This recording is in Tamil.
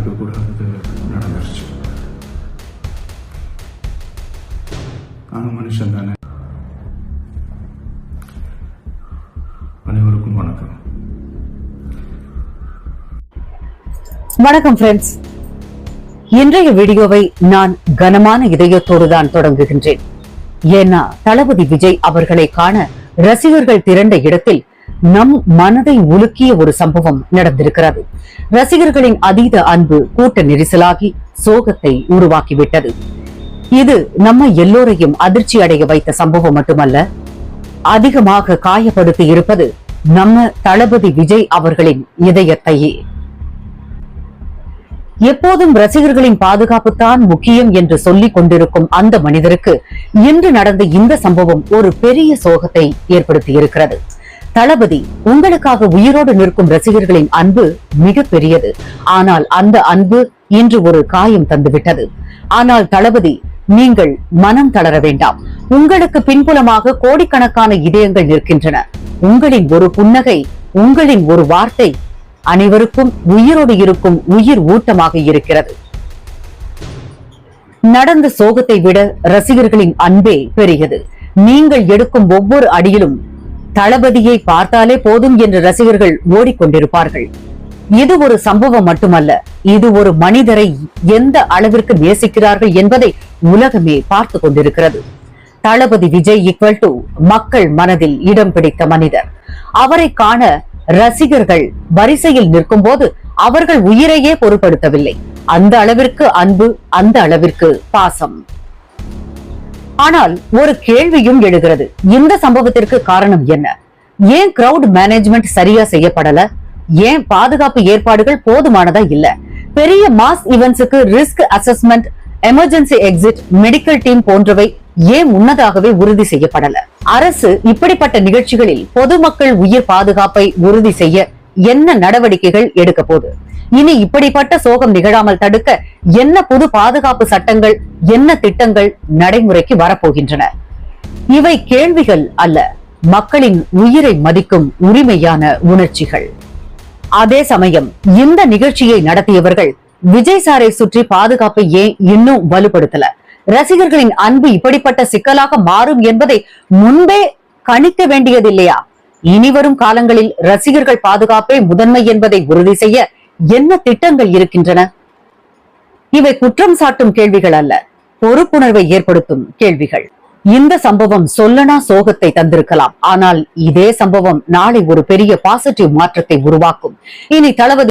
நடக்கக்கூடாது நடந்துருச்சு. நானும் மனுஷன் தானே. அனைவருக்கும் வணக்கம். வணக்கம் ஃப்ரெண்ட்ஸ். இன்றைய வீடியோவை நான் கனமான இதயத்தோடு தான் தொடங்குகின்றேன். ஏன்னா தளபதி விஜய் அவர்களை காண ரசிகர்கள் திரண்ட இடத்தில் நம் மனதை உலுக்கிய ஒரு சம்பவம் நடந்திருக்கிறது. ரசிகர்களின் அதீத அன்பு கூட்ட நெரிசலாகி சோகத்தை உருவாக்கிவிட்டது. இது நம்ம எல்லோரையும் அதிர்ச்சி அடைய வைத்த சம்பவம் மட்டுமல்ல, அதிகமாக காயப்படுத்தி இருப்பது நம்ம தளபதி விஜய் அவர்களின் இதயத்தையே. எப்போதும் ரசிகர்களின் பாதுகாப்பு தான் முக்கியம் என்று சொல்லிக் கொண்டிருக்கும் அந்த மனிதருக்கு இன்று நடந்த இந்த சம்பவம் ஒரு பெரிய சோகத்தை ஏற்படுத்தி இருக்கிறது. தளபதி, உங்களுக்காக உயிரோடு நிற்கும் ரசிகர்களின் அன்பு மிக பெரியது. ஆனால் அந்த அன்பு இன்று ஒரு காயம் தந்துவிட்டது. ஆனால் தளபதி, நீங்கள் மனம் தளர வேண்டாம். உங்களுக்கு பின்புலமாக கோடிக்கணக்கான இதயங்கள் நிற்கின்றன. உங்களின் ஒரு புன்னகை, உங்களின் ஒரு வார்த்தை அனைவருக்கும் உயிரோடு இருக்கும் உயிர் ஊட்டமாக இருக்கிறது. நடந்த சோகத்தை விட ரசிகர்களின் அன்பே பெரியது. நீங்கள் எடுக்கும் ஒவ்வொரு அடியிலும் தளபதியை பார்த்தாலே போதும் என்று ரசிகர்கள் ஓடிக்கொண்டிருப்பார்கள். இது ஒரு சம்பவம் மட்டுமல்ல, இது ஒரு மனிதரை எந்த அளவிற்கு நேசிக்கிறார்கள் என்பதை உலகமே பார்த்து கொண்டிருக்கிறது. தளபதி விஜய் ஈக்வல் டு மக்கள் மனதில் இடம் பிடித்த மனிதர். அவரை காண ரசிகர்கள் வரிசையில் நிற்கும் போது அவர்கள் உயிரையே பொருட்படுத்தவில்லை. அந்த அளவிற்கு அன்பு, அந்த அளவிற்கு பாசம். ஆனால் ஒரு கேள்வியும் எழுகிறது. இந்த சம்பவத்திற்கு காரணம் என்ன? ஏன் கிரவுட் மேனேஜ்மெண்ட் சரியா செய்யப்படல? ஏன் பாதுகாப்பு ஏற்பாடுகள் போதுமானதா இல்ல? பெரிய மாஸ் ஈவென்ட்ஸுக்கு risk assessment, emergency exit, medical team போன்றவை ஏன் முன்னதாகவே உறுதி செய்யப்படல? அரசு இப்படிப்பட்ட நிகழ்ச்சிகளில் பொதுமக்கள் உயிர் பாதுகாப்பை உறுதி செய்ய என்ன நடவடிக்கைகள் எடுக்க போது? இனி இப்படிப்பட்ட சோகம் நிகழாமல் தடுக்க என்ன புது பாதுகாப்பு சட்டங்கள், என்ன திட்டங்கள் நடைமுறைக்கு வரப்போகின்றன? இவை கேள்விகள் அல்ல, மக்களின் உயிரை மதிக்கும் உரிமையான உணர்ச்சிகள். அதே சமயம் இந்த நிகழ்ச்சியை நடத்தியவர்கள் விஜய் சாரை சுற்றி பாதுகாப்பை ஏன் இன்னும் வலுப்படுத்தல? ரசிகர்களின் அன்பு இப்படிப்பட்ட சிக்கலாக மாறும் என்பதை முன்பே கணிக்க வேண்டியதில்லையா? இனி வரும் காலங்களில் ரசிகர்கள் பாதுகாப்பே முதன்மை என்பதை உறுதி செய்ய என்ன திட்டங்கள் இருக்கின்றன? இவை குற்றம் சாட்டும் கேள்விகள் அல்ல, பொறுப்புணர்வை ஏற்படுத்தும் கேள்விகள். இந்த சம்பவம் சொல்லனா சோகத்தை தந்திருக்கலாம். ஆனால் இதே சம்பவம் நாளை ஒரு பெரிய பாசிட்டிவ் மாற்றத்தை உருவாக்கும். இனி தளபதி